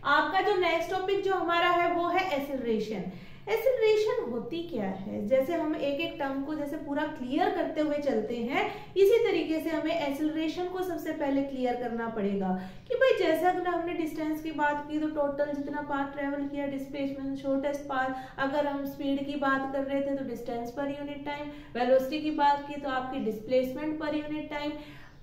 आपका जो next topic जो हमारा है वो है एक्सेलरेशन। एक्सेलरेशन होती क्या है, जैसे हम एक एक टर्म को जैसे पूरा क्लियर करते हुए चलते हैं, इसी तरीके से हमें एक्सेलरेशन को सबसे पहले क्लियर करना पड़ेगा कि भाई जैसा अगर हमने डिस्टेंस की बात की तो टोटल जितना पाथ ट्रेवल किया, डिस्प्लेसमेंट शॉर्टेस्ट पाथ, अगर हम स्पीड की बात कर रहे थे तो distance per unit time, velocity की बात की तो आपकी डिस्प्लेसमेंट पर यूनिट टाइम।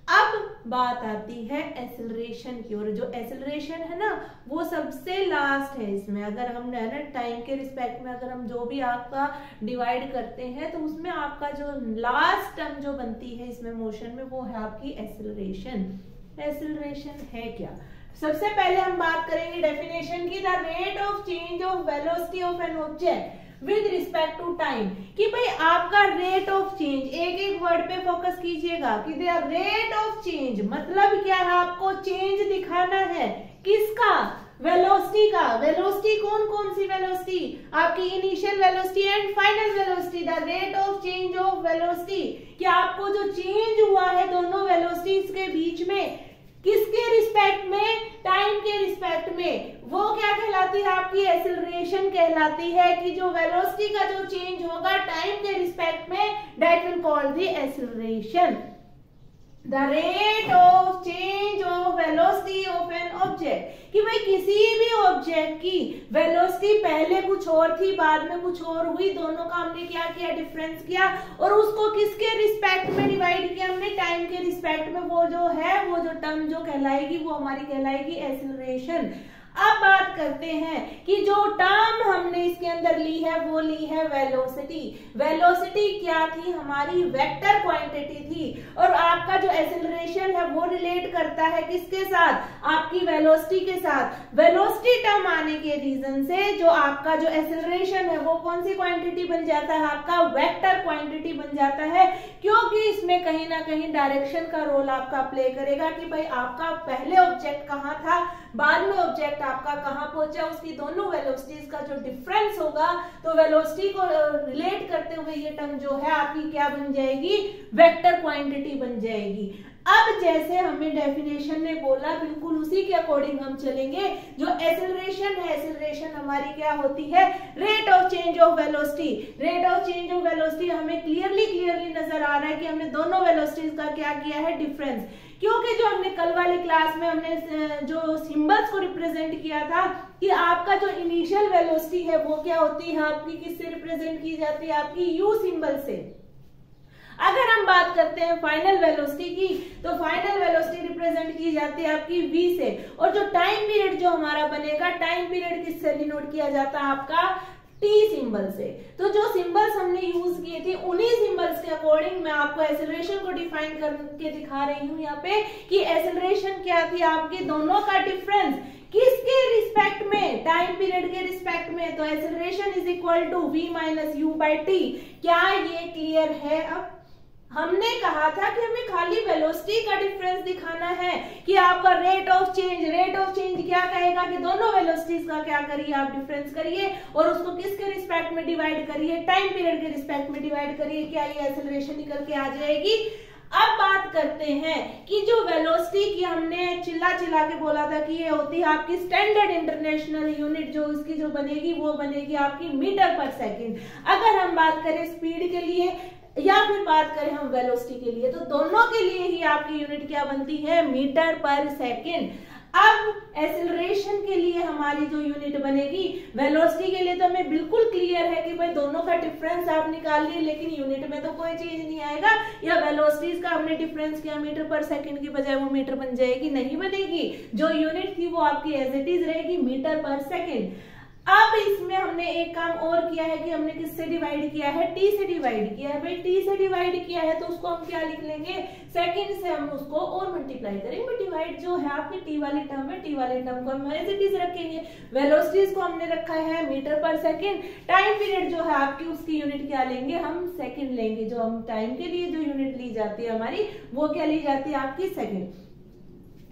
अब बात आती है एक्सेलरेशन की, और जो एक्सेलरेशन है ना वो सबसे लास्ट है इसमें। अगर हम टाइम के रिस्पेक्ट में अगर हम जो भी आपका डिवाइड करते हैं तो उसमें आपका जो लास्ट टर्म जो बनती है इसमें मोशन में वो है आपकी एक्सेलरेशन। एक्सेलरेशन है क्या, सबसे पहले हम बात करेंगे डेफिनेशन की, the rate of change of velocity of an object with respect to time. कि भाई आपका रेट ऑफ चेंज, एक एक वर्ड पे फोकस कीजिएगा कि रेट ऑफ चेंज मतलब क्या है, आपको चेंज दिखाना है किसका, वेलोसिटी का। वेलोसिटी कौन कौन सी वेलोसिटी, आपकी initial velocity and final velocity. The rate of change of velocity, कि आपको जो चेंज हुआ है दोनों वेलोसिटीज के बीच में, किसके रिस्पेक्ट में, टाइम के रिस्पेक्ट में, वो क्या कहलाती है, आपकी एक्सेलरेशन कहलाती है। कि जो वेलोसिटी का जो चेंज होगा टाइम के रिस्पेक्ट में, that will call the acceleration. The rate of change of velocity of an object, कि भाई किसी भी ऑब्जेक्ट की वेलोसिटी पहले कुछ और थी बाद में कुछ और हुई, दोनों का हमने क्या किया, डिफरेंस किया, और उसको किसके रिस्पेक्ट में डिवाइड किया हमने, टाइम के रिस्पेक्ट में। वो जो है वो जो टर्म जो कहलाएगी वो हमारी कहलाएगी एक्सेलरेशन। अब बात करते हैं कि जो टर्म हमने इसके अंदर ली है वो ली है वेलोसिटी। वेलोसिटी क्या थी, हमारी वेक्टर क्वांटिटी थी, और आपका जो एक्सेलरेशन है वो रिलेट करता है किसके साथ, आपकी वेलोसिटी के साथ। वेलोसिटी टर्म आने के रीजन से जो आपका जो एक्सेलरेशन है वो कौन सी क्वांटिटी बन जाता है, आपका वेक्टर क्वांटिटी बन जाता है, क्योंकि इसमें कहीं ना कहीं डायरेक्शन का रोल आपका प्ले करेगा। कि भाई आपका पहले ऑब्जेक्ट कहाँ था, बाद में ऑब्जेक्ट आपका कहां पहुंचा, उसकी दोनों वेलोसिटीज का जो डिफरेंस होगा, तो वेलोसिटी को रिलेट करते हुए ये टर्म जो है आपकी क्या बन जाएगी, वेक्टर क्वांटिटी बन जाएगी। अब जैसे हमें डेफिनेशन ने बोला बिल्कुल उसी के अकॉर्डिंग हम चलेंगे। जो एक्सेलरेशन है, एक्सेलरेशन हमारी क्या होती है, rate of change of velocity. Rate of change of velocity हमें क्लियरली नजर आ रहा है कि हमने दोनों वेलोसिटीज का क्या किया है, डिफरेंस। क्योंकि जो हमने कल वाली क्लास में हमने जो सिंबल्स को रिप्रेजेंट किया था कि आपका जो इनिशियल वेलोसिटी है वो क्या होती है, आपकी किससे रिप्रेजेंट की जाती है, आपकी यू सिंबल से। अगर हम बात करते हैं फाइनल वेलोसिटी की, तो फाइनल वेलोसिटी रिप्रेजेंट की जाती है आपकी v से, और जो टाइम पीरियड जो हमारा बनेगा, टाइम पीरियड किससे डिनोट किया जाता है, आपका t सिंबल से। तो जो सिंबल्स हमने यूज किए थे उन्हीं सिंबल्स के अकॉर्डिंग मैं आपको एक्सेलरेशन को डिफाइन करके दिखा रही हूँ यहाँ पे, कि एक्सेलरेशन क्या थी, आपके दोनों का डिफरेंस किसके रिस्पेक्ट में, टाइम पीरियड के रिस्पेक्ट में। तो acceleration is equal to v minus u by t. क्या ये क्लियर है? अब हमने कहा था कि हमें खाली वेलोसिटी का डिफरेंस दिखाना है, कि आपका rate of change, rate of change क्या कहेगा कि दोनों वेलोसिटीज का क्या करिए, आप डिफरेंस करिए और उसको किसके रिस्पेक्ट में डिवाइड करिए, टाइम पीरियड के रिस्पेक्ट में डिवाइड करिए, क्या ये एक्सेलरेशन निकल के आ जाएगी। अब बात करते हैं कि जो वेलोसिटी की हमने चिल्ला के बोला था कि ये होती है आपकी स्टैंडर्ड इंटरनेशनल यूनिट, जो इसकी जो बनेगी वो बनेगी आपकी मीटर पर सेकंड। अगर हम बात करें स्पीड के लिए या फिर बात करें हम वेलोसिटी के लिए, तो दोनों के लिए ही आपकी यूनिट क्या बनती है, मीटर पर सेकंड। अब एक्सेलरेशन के लिए हमारी जो यूनिट बनेगी, वेलोसिटी के लिए तो हमें बिल्कुल क्लियर है कि भाई दोनों का डिफरेंस आप निकाल लिए, लेकिन यूनिट में तो कोई चेंज नहीं आएगा। या वेलोसिटीज का हमने डिफरेंस किया मीटर पर सेकंड की बजाय वो मीटर बन जाएगी, नहीं बनेगी। जो यूनिट थी वो आपकी एज इट इज रहेगी, मीटर पर सेकंड। अब इसमें हमने एक काम और किया है कि हमने किससे डिवाइड किया है, टी से डिवाइड किया है। भाई टी से डिवाइड किया है तो उसको हम क्या लिख लेंगे, सेकंड से हम उसको और मल्टीप्लाई करेंगे। डिवाइड जो है आपकी टी वाली टर्म है, टी वाली टर्म को हम एज इट इज रखेंगे। वेलोसिटीज को हमने रखा है मीटर पर सेकंड, टाइम पीरियड जो है आपकी उसकी यूनिट क्या लेंगे, हम सेकंड लेंगे। जो हम टाइम के लिए जो यूनिट ली जाती है हमारी, वो क्या ली जाती है, आपकी सेकंड।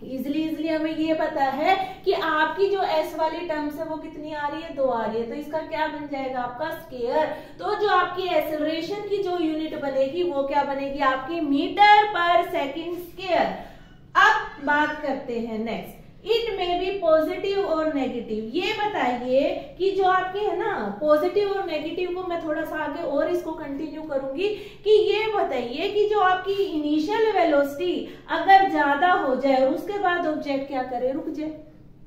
इजिली हमें ये पता है कि आपकी जो एस वाली टर्म्स है वो कितनी आ रही है, 2 आ रही है, तो इसका क्या बन जाएगा आपका स्केयर। तो जो आपकी एक्सेलरेशन की जो यूनिट बनेगी वो क्या बनेगी, आपकी मीटर पर सेकंड स्केयर। अब बात करते हैं नेक्स्ट इट में बी पॉजिटिव और नेगेटिव। ये बताइए कि जो आपकी है ना पॉजिटिव और नेगेटिव को मैं थोड़ा सा आगे और इसको कंटिन्यू करूंगी कि ये बताइए कि जो आपकी इनिशियल वेलोसिटी अगर ज्यादा हो जाए और उसके बाद ऑब्जेक्ट क्या करे, रुक जाए,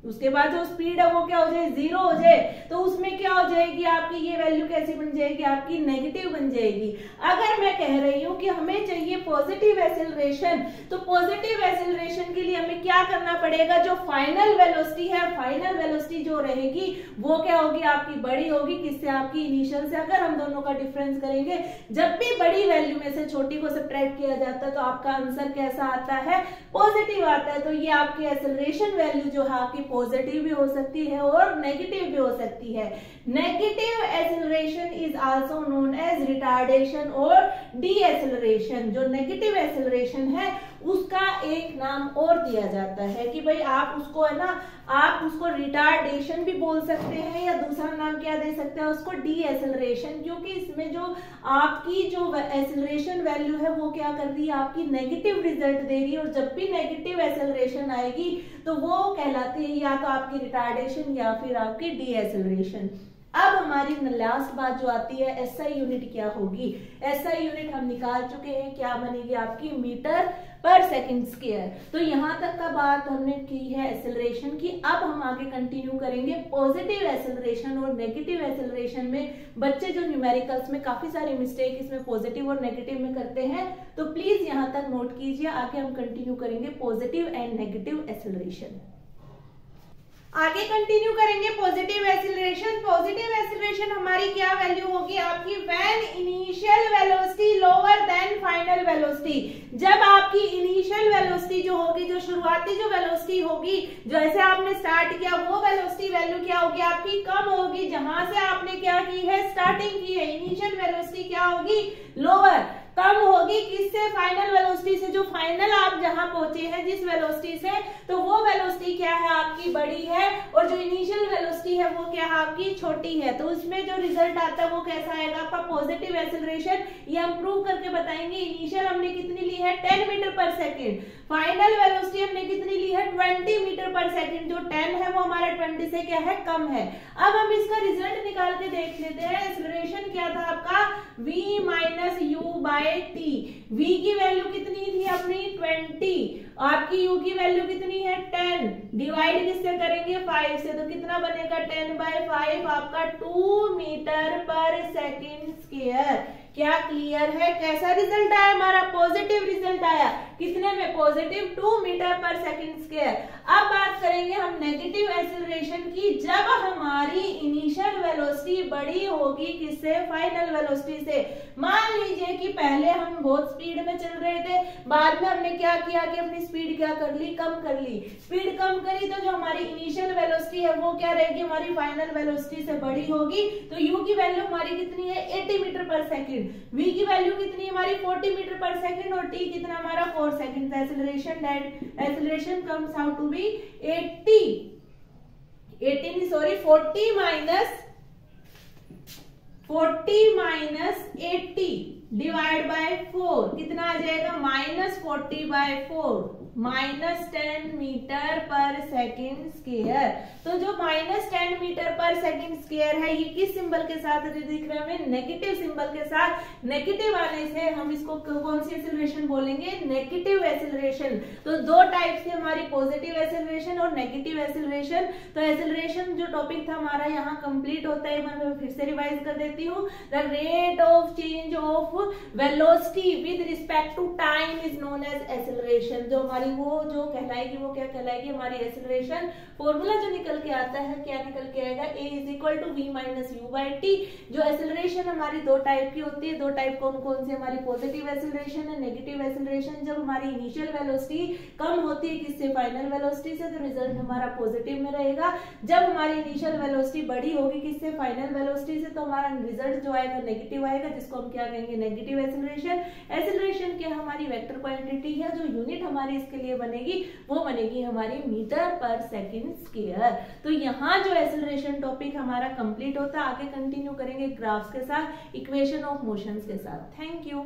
उसके बाद जो स्पीड है वो क्या हो जाए, 0 हो जाए, तो उसमें क्या हो जाएगी आपकी ये वैल्यू कैसी बन जाएगी, आपकी नेगेटिव बन जाएगी। अगर मैं कह रही हूं कि हमें चाहिए पॉजिटिव एक्सेलरेशन, तो पॉजिटिव एक्सेलरेशन के लिए हमें क्या करना पड़ेगा, जो फाइनल वेलोसिटी है, फाइनल वेलोसिटी जो रहेगी वो क्या होगी, आपकी बड़ी होगी, किससे, आपकी इनिशियल से। अगर हम दोनों का डिफरेंस करेंगे, जब भी बड़ी वैल्यू में से छोटी को सब्ट्रैक्ट किया जाता है तो आपका आंसर कैसा आता है, पॉजिटिव आता है। तो ये आपकी एक्सेलरेशन वैल्यू जो है आपकी पॉजिटिव भी हो सकती है और नेगेटिव भी हो सकती है। Negative acceleration is also known as retardation और डी एक्सेलरेशन। जो नेगेटिव एक्सेलरेशन है उसका एक नाम और दिया जाता है कि भाई आप उसको है ना, आप उसको रिटार्डेशन भी बोल सकते हैं या दूसरा नाम क्या दे सकते हैं उसको, डी एक्सेलरेशन, क्योंकि इसमें जो आपकी जो एक्सेलरेशन वैल्यू है वो क्या कर रही है, आपकी नेगेटिव रिजल्ट दे रही है। और जब भी नेगेटिव एक्सेलरेशन आएगी तो वो कहलाती है या तो आपकी रिटार्डेशन या फिर आपकी डी एक्सेलरेशन। अब हमारी लास्ट बात जो आती है एसआई यूनिट क्या होगी। एसआई यूनिट हम निकाल चुके हैं, क्या बनेगी आपकी, मीटर पर सेकंड स्क्वायर। तो यहां तक का बात हमने की है एक्सेलरेशन की। अब हम आगे कंटिन्यू करेंगे पॉजिटिव एक्सेलरेशन और नेगेटिव एक्सेलरेशन में। बच्चे जो न्यूमेरिकल्स में काफी सारे मिस्टेक इसमें पॉजिटिव और नेगेटिव में करते हैं, तो प्लीज यहां तक नोट कीजिए। आगे हम कंटिन्यू करेंगे पॉजिटिव एंड नेगेटिव एक्सेलरेशन। आगे कंटिन्यू करेंगे पॉजिटिव एक्सेलरेशन। पॉजिटिव एक्सेलरेशन हमारी क्या वैल्यू होगी आपकी, when initial velocity lower than final velocity. जब आपकी इनिशियल वेलोसिटी जो होगी, जो शुरुआती जो वेलोसिटी होगी, जैसे आपने स्टार्ट किया वो वेलोसिटी वैल्यू क्या होगी आपकी, कम होगी। जहां से आपने क्या की है, स्टार्टिंग की है, इनिशियल वेलोसिटी क्या होगी, लोअर, कम होगी, किससे, फाइनल वेलोसिटी से। जो फाइनल आप जहां पहुंचे हैं जिस वेलोसिटी से, तो वो वेलोसिटी क्या है आपकी, बड़ी है, और जो इनिशियल वेलोसिटी है वो क्या है आपकी, छोटी है। तो उसमें जो रिजल्ट आता है वो कैसा आएगा आपका, पॉजिटिव एक्सेलरेशन। ये हम प्रूव करके बताएंगे। इनिशियल हमने कितनी ली है, 10 मीटर पर सेकेंड। फाइनल वेलोसिटी हमने कितनी ली है, 20 मीटर पर सेकेंड। जो 10 है वो हमारा 20 से क्या है, कम है। अब हम इसका रिजल्ट निकाल के देख लेते हैं। एक्सेलरेशन क्या था आपका, v minus u by t. v की वैल्यू कितनी थी अपनी, 20, आपकी u की वैल्यू कितनी है, 10, डिवाइड किससे करेंगे, 5 से, तो कितना बनेगा, 10/5 आपका 2 मीटर पर सेकेंड स्क्वायर। क्या क्लियर है, कैसा रिजल्ट आया हमारा, पॉजिटिव रिजल्ट आया, कितने में, पॉजिटिव 2 मीटर पर सेकेंड स्क्वायर। अब बात करेंगे हम नेगेटिव एक्सेलरेशन की। जब हमारी इनिशियल वेलोसिटी बड़ी होगी किससे, फाइनल वेलोसिटी से। मान लीजिए कि पहले हम बहुत स्पीड में चल रहे थे, बाद में हमने क्या किया कि अपनी स्पीड क्या कर ली, कम कर ली। स्पीड कम करी तो जो हमारी इनिशियल वेलोसिटी है वो क्या रहेगी, हमारी फाइनल वेलोसिटी से बड़ी होगी। तो u की वैल्यू हमारी कितनी है, 80 मीटर पर सेकेंड। v की वैल्यू कितनी है हमारी, 40 मीटर पर सेकेंड, और t कितना हमारा, 4 second. Acceleration comes out to be 40 minus 80 divide by 4 कितना आ जाएगा, -40/4, -10 मीटर पर सेकेंड स्क्वायर। तो जो -10 मीटर पर सेकेंड स्क्वायर है ये किस सिंबल के साथ दिख रहा है हमें, नेगेटिव सिंबल के साथ। नेगेटिव आने से हम इसको कौन सी एक्सेलरेशन बोलेंगे, नेगेटिव एक्सेलरेशन। तो दो टाइप से हमारी पॉजिटिव एक्सेलरेशन और नेगेटिव एक्सेलरेशन। तो एक्सेलरेशन जो टॉपिक था हमारा यहाँ कंप्लीट होता है। मैं फिर से रिवाइज कर देती हूँ। The rate of change of velocity with respect to time is known as acceleration. जो हमारी वो जो कहलाएगी वो क्या कहलाएगी, हमारी एक्सेलरेशन। फॉर्मूला जो निकल के आता है, क्या निकल के आएगा, a = v - u/t। जो एक्सेलरेशन हमारी दो टाइप की होती है। दो टाइप कौन कौन सी, हमारी पॉजिटिव एक्सेलरेशन है, नेगेटिव एक्सेलरेशन। जब हमारी इनिशियल वेलोसिटी कम होती है किससे, फाइनल वेलोसिटी से, तो रिजल्ट हमारा पॉजिटिव में रहेगा। जब हमारी इनिशियल वेलोसिटी बड़ी होगी किससे, फाइनल वेलोसिटी से, तो हमारा रिजल्ट जो आएगा नेगेटिव आएगा, जिसको हम क्या कहेंगे, नेगेटिव एक्सेलरेशन। एक्सेलरेशन की हमारी वेक्टर क्वांटिटी है, जो यूनिट हमारी इसके लिए बनेगी वो बनेगी हमारी मीटर पर सेकेंड स्क्वायर। तो यहाँ जो एक्सेलरेशन टॉपिक हमारा कंप्लीट होता है। आगे कंटिन्यू करेंगे ग्राफ्स के साथ, इक्वेशन ऑफ मोशंस के साथ। Thank you.